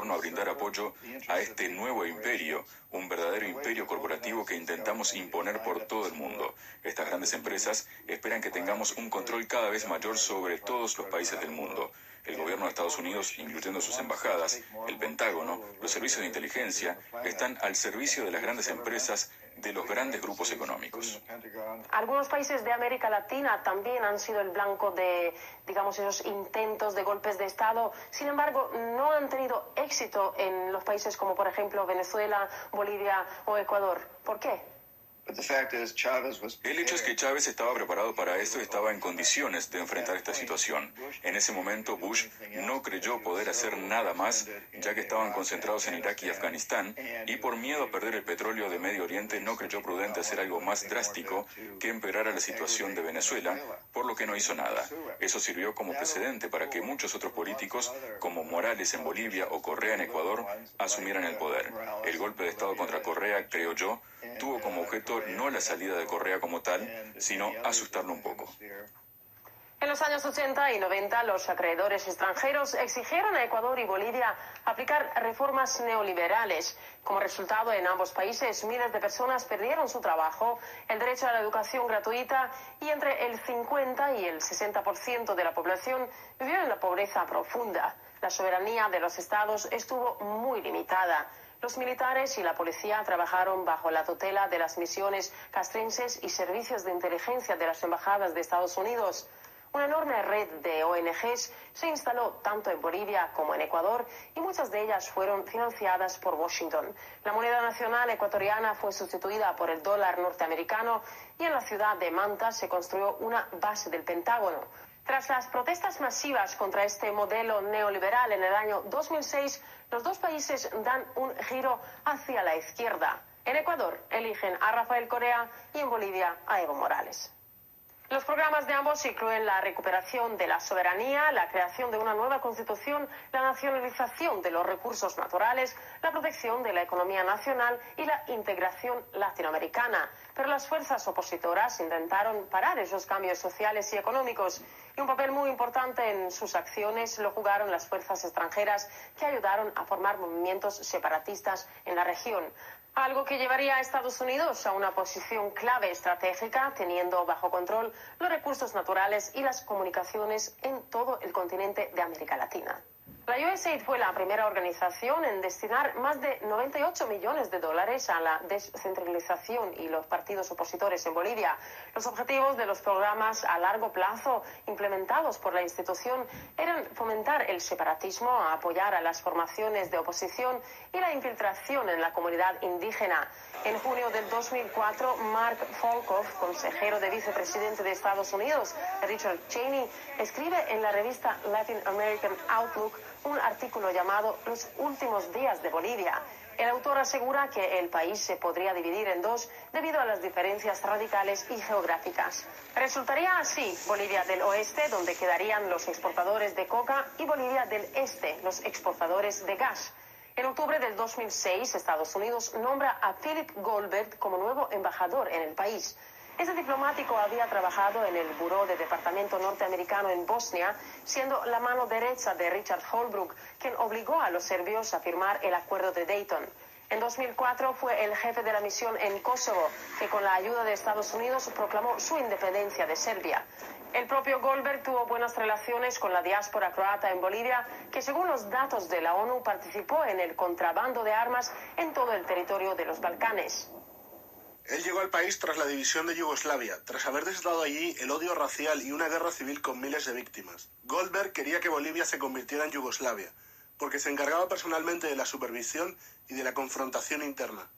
torno a brindar apoyo a este nuevo imperio, un verdadero imperio corporativo que intentamos imponer por todo el mundo. Estas grandes empresas esperan que tengamos un control cada vez mayor sobre todos los países del mundo. El gobierno de Estados Unidos, incluyendo sus embajadas, el Pentágono, los servicios de inteligencia, están al servicio de las grandes empresas, de los grandes grupos económicos. Algunos países de América Latina también han sido el blanco de, digamos, esos intentos de golpes de Estado. Sin embargo, no han tenido éxito en los países como, por ejemplo, Venezuela, Bolivia o Ecuador. ¿Por qué? El hecho es que Chávez estaba preparado para esto y estaba en condiciones de enfrentar esta situación. En ese momento, Bush no creyó poder hacer nada más, ya que estaban concentrados en Irak y Afganistán, y por miedo a perder el petróleo de Medio Oriente no creyó prudente hacer algo más drástico que empeorar a la situación de Venezuela, por lo que no hizo nada. Eso sirvió como precedente para que muchos otros políticos, como Morales en Bolivia o Correa en Ecuador, asumieran el poder. El golpe de Estado contra Correa, creo yo, tuvo como objeto no la salida de Correa como tal, sino asustarlo un poco. En los años 80 y 90, los acreedores extranjeros exigieron a Ecuador y Bolivia aplicar reformas neoliberales. Como resultado, en ambos países, miles de personas perdieron su trabajo, el derecho a la educación gratuita y entre el 50 y el 60% de la población vivió en la pobreza profunda. La soberanía de los estados estuvo muy limitada. Los militares y la policía trabajaron bajo la tutela de las misiones castrenses y servicios de inteligencia de las embajadas de Estados Unidos. Una enorme red de ONGs se instaló tanto en Bolivia como en Ecuador y muchas de ellas fueron financiadas por Washington. La moneda nacional ecuatoriana fue sustituida por el dólar norteamericano y en la ciudad de Manta se construyó una base del Pentágono. Tras las protestas masivas contra este modelo neoliberal en el año 2006, los dos países dan un giro hacia la izquierda. En Ecuador eligen a Rafael Correa y en Bolivia a Evo Morales. Los programas de ambos incluyen la recuperación de la soberanía, la creación de una nueva constitución, la nacionalización de los recursos naturales, la protección de la economía nacional y la integración latinoamericana. Pero las fuerzas opositoras intentaron parar esos cambios sociales y económicos y un papel muy importante en sus acciones lo jugaron las fuerzas extranjeras que ayudaron a formar movimientos separatistas en la región. Algo que llevaría a Estados Unidos a una posición clave estratégica, teniendo bajo control los recursos naturales y las comunicaciones en todo el continente de América Latina. La USAID fue la primera organización en destinar más de 98 millones de dólares a la descentralización y los partidos opositores en Bolivia. Los objetivos de los programas a largo plazo implementados por la institución eran fomentar el separatismo, apoyar a las formaciones de oposición y la infiltración en la comunidad indígena. En junio del 2004, Mark Folkov, consejero de vicepresidente de Estados Unidos, Richard Cheney, escribe en la revista Latin American Outlook un artículo llamado Los últimos días de Bolivia. El autor asegura que el país se podría dividir en dos debido a las diferencias radicales y geográficas. Resultaría así Bolivia del oeste, donde quedarían los exportadores de coca, y Bolivia del este, los exportadores de gas. En octubre del 2006, Estados Unidos nombra a Philip Goldberg como nuevo embajador en el país. Este diplomático había trabajado en el Buró de Departamento norteamericano en Bosnia, siendo la mano derecha de Richard Holbrooke, quien obligó a los serbios a firmar el Acuerdo de Dayton. En 2004 fue el jefe de la misión en Kosovo, que con la ayuda de Estados Unidos proclamó su independencia de Serbia. El propio Goldberg tuvo buenas relaciones con la diáspora croata en Bolivia, que según los datos de la ONU participó en el contrabando de armas en todo el territorio de los Balcanes. Él llegó al país tras la división de Yugoslavia, tras haber desatado allí el odio racial y una guerra civil con miles de víctimas. Goldberg quería que Bolivia se convirtiera en Yugoslavia, porque se encargaba personalmente de la supervisión y de la confrontación interna.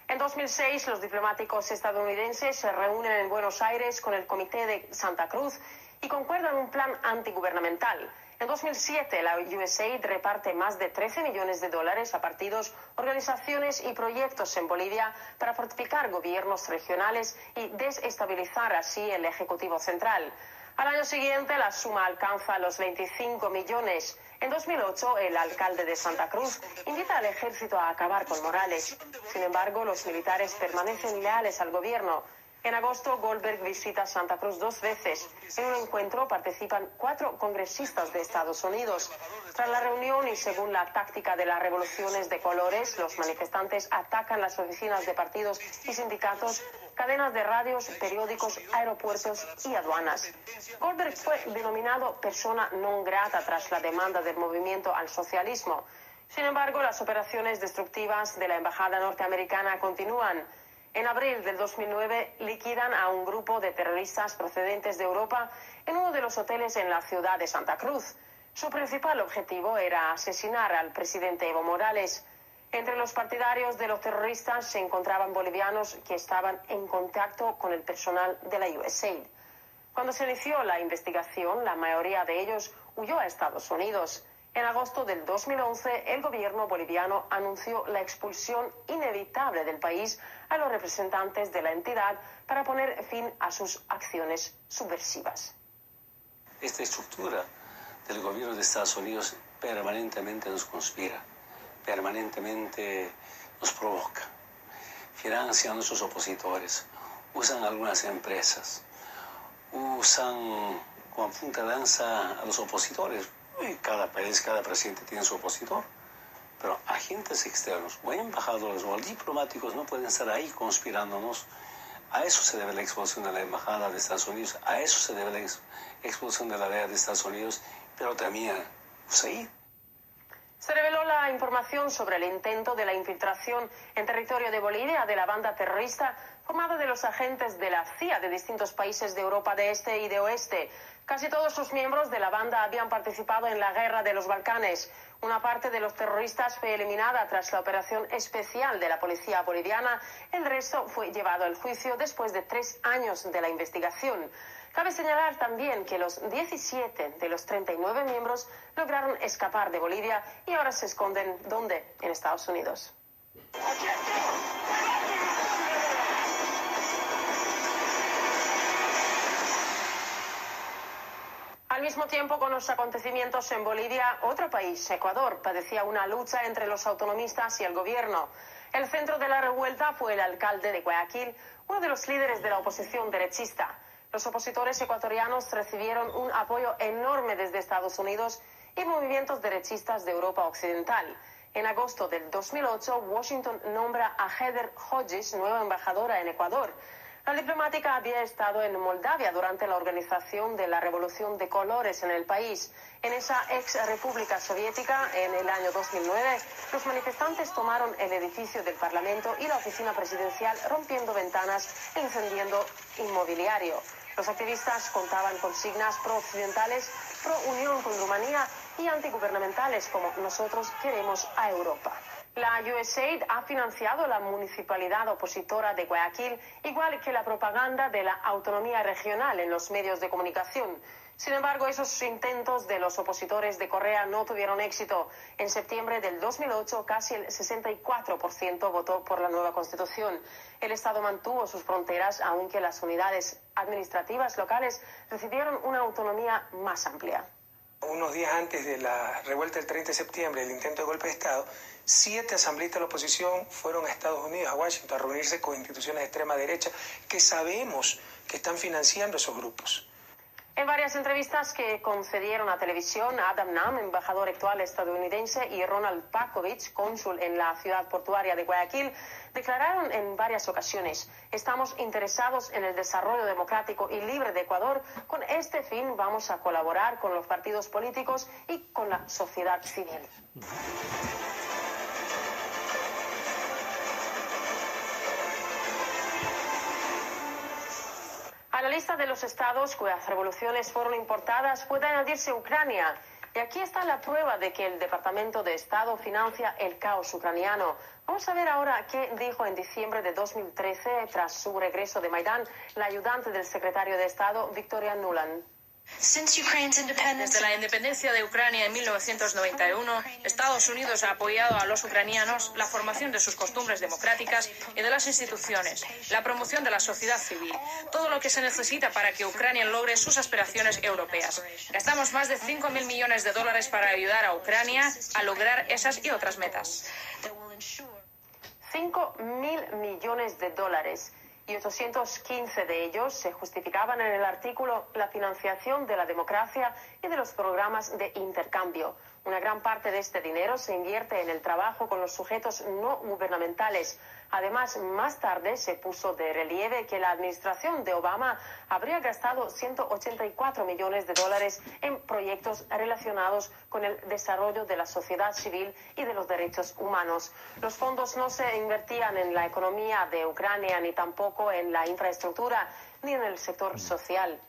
En 2006, los diplomáticos estadounidenses se reúnen en Buenos Aires con el Comité de Santa Cruz y concuerdan un plan antigubernamental. En 2007, la USAID reparte más de 13 millones de dólares a partidos, organizaciones y proyectos en Bolivia para fortificar gobiernos regionales y desestabilizar así el Ejecutivo Central. Al año siguiente, la suma alcanza los 25 millones. En 2008, el alcalde de Santa Cruz invita al ejército a acabar con Morales. Sin embargo, los militares permanecen leales al gobierno. En agosto, Goldberg visita Santa Cruz 2 veces. En un encuentro participan 4 congresistas de Estados Unidos. Tras la reunión y según la táctica de las revoluciones de colores, los manifestantes atacan las oficinas de partidos y sindicatos, cadenas de radios, periódicos, aeropuertos y aduanas. Goldberg fue denominado persona non grata tras la demanda del movimiento al socialismo. Sin embargo, las operaciones destructivas de la embajada norteamericana continúan. En abril del 2009 liquidan a un grupo de terroristas procedentes de Europa en uno de los hoteles en la ciudad de Santa Cruz. Su principal objetivo era asesinar al presidente Evo Morales. Entre los partidarios de los terroristas se encontraban bolivianos que estaban en contacto con el personal de la USAID. Cuando se inició la investigación, la mayoría de ellos huyó a Estados Unidos. En agosto del 2011, el gobierno boliviano anunció la expulsión inevitable del país a los representantes de la entidad para poner fin a sus acciones subversivas. Esta estructura del gobierno de Estados Unidos permanentemente nos conspira, permanentemente nos provoca, financia a nuestros opositores, usan algunas empresas, usan como punta de lanza a los opositores. Cada país, cada presidente tiene su opositor, pero agentes externos o embajadores o diplomáticos no pueden estar ahí conspirándonos. A eso se debe la expulsión de la embajada de Estados Unidos, a eso se debe la expulsión de la DEA de Estados Unidos, pero también USAID. Se reveló la información sobre el intento de la infiltración en territorio de Bolivia de la banda terrorista formada de los agentes de la CIA de distintos países de Europa de Este y de Oeste. Casi todos sus miembros de la banda habían participado en la guerra de los Balcanes. Una parte de los terroristas fue eliminada tras la operación especial de la policía boliviana. El resto fue llevado al juicio después de 3 años de la investigación. Cabe señalar también que los 17 de los 39 miembros lograron escapar de Bolivia y ahora se esconden, ¿dónde? En Estados Unidos. Al mismo tiempo, con los acontecimientos en Bolivia, otro país, Ecuador, padecía una lucha entre los autonomistas y el gobierno. El centro de la revuelta fue el alcalde de Guayaquil, uno de los líderes de la oposición derechista. Los opositores ecuatorianos recibieron un apoyo enorme desde Estados Unidos y movimientos derechistas de Europa Occidental. En agosto del 2008, Washington nombra a Heather Hodges nueva embajadora en Ecuador. La diplomática había estado en Moldavia durante la organización de la Revolución de Colores en el país. En esa ex república soviética, en el año 2009, los manifestantes tomaron el edificio del Parlamento y la oficina presidencial, rompiendo ventanas e incendiando inmobiliario. Los activistas contaban consignas pro-occidentales, pro-unión con Rumanía y antigubernamentales como "Nosotros queremos a Europa". La USAID ha financiado la municipalidad opositora de Guayaquil, igual que la propaganda de la autonomía regional en los medios de comunicación. Sin embargo, esos intentos de los opositores de Correa no tuvieron éxito. En septiembre del 2008, casi el 64% votó por la nueva constitución. El Estado mantuvo sus fronteras, aunque las unidades administrativas locales recibieron una autonomía más amplia. Unos días antes de la revuelta del 30 de septiembre, el intento de golpe de Estado, 7 asambleístas de la oposición fueron a Estados Unidos, a Washington, a reunirse con instituciones de extrema derecha que sabemos que están financiando esos grupos. En varias entrevistas que concedieron a televisión, Adam Nam, embajador actual estadounidense, y Ronald Pakovich, cónsul en la ciudad portuaria de Guayaquil, declararon en varias ocasiones: estamos interesados en el desarrollo democrático y libre de Ecuador. Con este fin vamos a colaborar con los partidos políticos y con la sociedad civil. A la lista de los estados cuyas revoluciones fueron importadas puede añadirse Ucrania. Y aquí está la prueba de que el Departamento de Estado financia el caos ucraniano. Vamos a ver ahora qué dijo en diciembre de 2013, tras su regreso de Maidán, la ayudante del secretario de Estado, Victoria Nuland. Desde la independencia de Ucrania en 1991, Estados Unidos ha apoyado a los ucranianos la formación de sus costumbres democráticas y de las instituciones, la promoción de la sociedad civil, todo lo que se necesita para que Ucrania logre sus aspiraciones europeas. Gastamos más de $5.000 millones para ayudar a Ucrania a lograr esas y otras metas. $5.000 millones. y 815 de ellos se justificaban en el artículo la financiación de la democracia y de los programas de intercambio. Una gran parte de este dinero se invierte en el trabajo con los sujetos no gubernamentales. Además, más tarde se puso de relieve que la administración de Obama habría gastado 184 millones de dólares en proyectos relacionados con el desarrollo de la sociedad civil y de los derechos humanos. Los fondos no se invertían en la economía de Ucrania ni tampoco en la infraestructura ni en el sector social.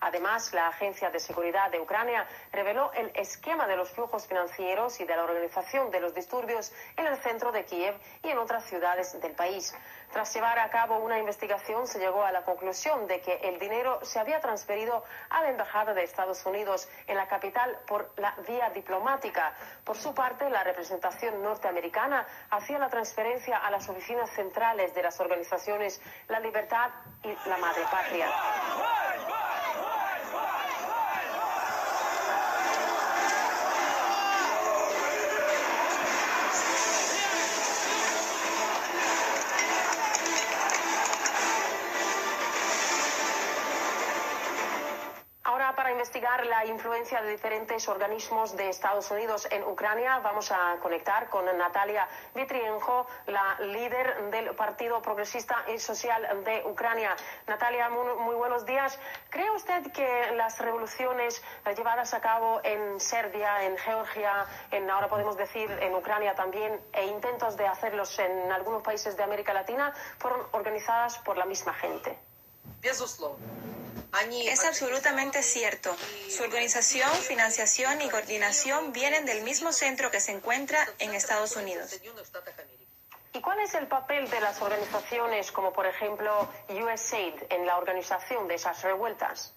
Además, la Agencia de Seguridad de Ucrania reveló el esquema de los flujos financieros y de la organización de los disturbios en el centro de Kiev y en otras ciudades del país. Tras llevar a cabo una investigación, se llegó a la conclusión de que el dinero se había transferido a la Embajada de Estados Unidos en la capital por la vía diplomática. Por su parte, la representación norteamericana hacía la transferencia a las oficinas centrales de las organizaciones La Libertad y la Madre Patria. Para investigar la influencia de diferentes organismos de Estados Unidos en Ucrania, vamos a conectar con Natalia Dmitrienko, la líder del Partido Progresista y Social de Ucrania. Natalia, muy buenos días. ¿Cree usted que las revoluciones llevadas a cabo en Serbia, en Georgia, ahora podemos decir en Ucrania también, e intentos de hacerlos en algunos países de América Latina, fueron organizadas por la misma gente? Es absolutamente cierto. Su organización, financiación y coordinación vienen del mismo centro que se encuentra en Estados Unidos. ¿Y cuál es el papel de las organizaciones como, por ejemplo, USAID en la organización de esas revueltas?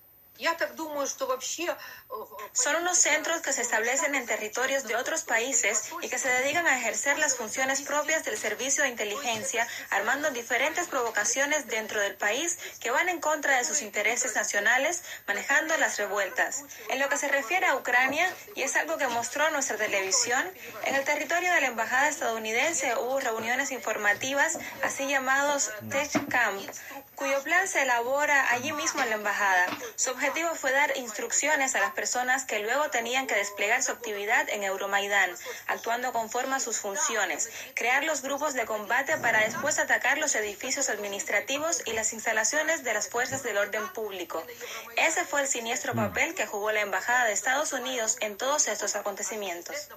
Son unos centros que se establecen en territorios de otros países y que se dedican a ejercer las funciones propias del servicio de inteligencia, armando diferentes provocaciones dentro del país que van en contra de sus intereses nacionales, manejando las revueltas. En lo que se refiere a Ucrania, y es algo que mostró nuestra televisión, en el territorio de la embajada estadounidense hubo reuniones informativas, así llamados Tech Camp, cuyo plan se elabora allí mismo en la embajada. Su objetivo fue dar instrucciones a las personas que luego tenían que desplegar su actividad en Euromaidán, actuando conforme a sus funciones, crear los grupos de combate para después atacar los edificios administrativos y las instalaciones de las fuerzas del orden público. Ese fue el siniestro papel que jugó la embajada de Estados Unidos en todos estos acontecimientos.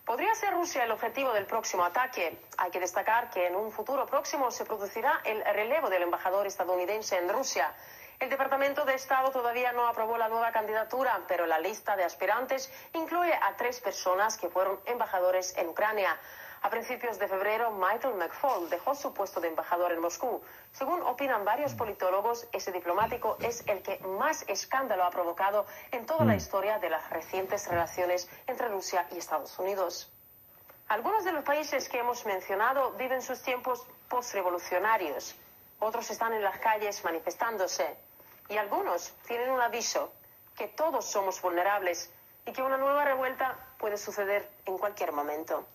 ¿Podría ser Rusia el objetivo del próximo ataque? Hay que destacar que en un futuro próximo se producirá el relevo del embajador estadounidense en Rusia. El Departamento de Estado todavía no aprobó la nueva candidatura, pero la lista de aspirantes incluye a 3 personas que fueron embajadores en Ucrania. A principios de febrero, Michael McFaul dejó su puesto de embajador en Moscú. Según opinan varios politólogos, ese diplomático es el que más escándalo ha provocado en toda la historia de las recientes relaciones entre Rusia y Estados Unidos. Algunos de los países que hemos mencionado viven sus tiempos postrevolucionarios. Otros están en las calles manifestándose. Y algunos tienen un aviso, que todos somos vulnerables y que una nueva revuelta puede suceder en cualquier momento.